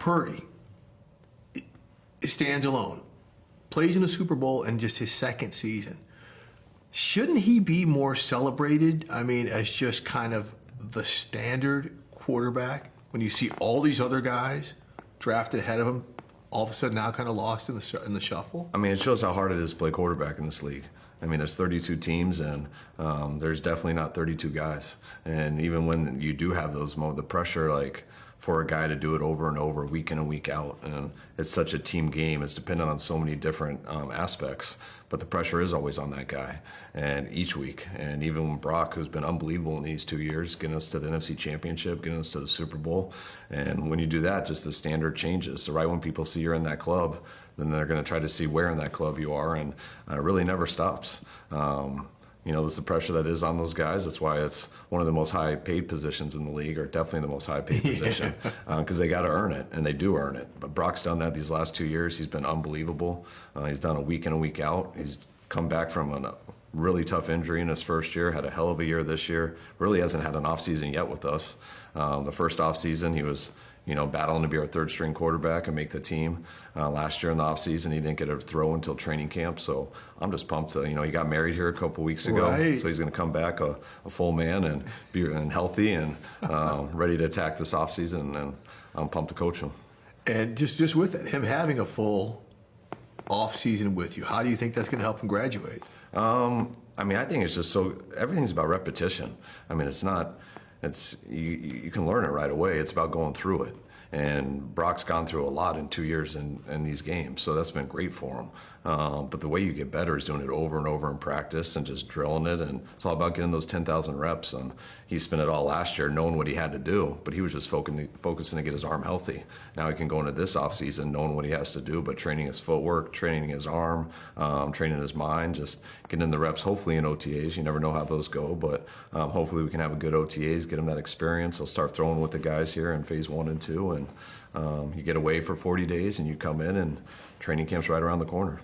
Purdy stands alone, plays in a Super Bowl in just his second season. Shouldn't he be more celebrated? I mean, as just kind of the standard quarterback when you see all these other guys drafted ahead of him, all of a sudden now kind of lost in the shuffle? I mean, it shows how hard it is to play quarterback in this league. I mean, there's 32 teams, and there's definitely not 32 guys. And even when you do have those the pressure, like, for a guy to do it over and over, week in and week out, and it's such a team game. It's dependent on so many different aspects, but the pressure is always on that guy, and each week. And even when Brock, who's been unbelievable in these 2 years, getting us to the NFC Championship, getting us to the Super Bowl, and when you do that, just the standard changes. So right when people see you're in that club, then they're going to try to see where in that club you are, and it really never stops. You know, there's the pressure that is on those guys. That's why it's one of the most high-paid positions in the league, or definitely the most high-paid position, because they got to earn it, and they do earn it. But Brock's done that these last 2 years. He's been unbelievable. He's done it week in and week out. He's come back from a really tough injury in his first year, had a hell of a year this year. Really hasn't had an off-season yet with us. The first off-season, he was, you know, battling to be our third-string quarterback and make the team. Last year in the offseason, he didn't get a throw until training camp, so I'm just pumped. You know, he got married here a couple weeks ago, right. So he's going to come back a full man and be healthy and ready to attack this offseason, and I'm pumped to coach him. And just with it, him having a full off-season with you, how do you think that's going to help him graduate? I mean, I think it's just everything's about repetition. I mean, you can learn it right away. It's about going through it. And Brock's gone through a lot in 2 years in these games, so that's been great for him. But the way you get better is doing it over and over in practice and just drilling it, and it's all about getting those 10,000 reps. And he spent it all last year knowing what he had to do, but he was just focusing to get his arm healthy. Now he can go into this offseason knowing what he has to do, but training his footwork, training his arm, training his mind, just getting in the reps, hopefully in OTAs. You never know how those go, but hopefully we can have a good OTAs, get him that experience. He'll start throwing with the guys here in phase 1 and 2, and you get away for 40 days and you come in, and training camp's right around the corner.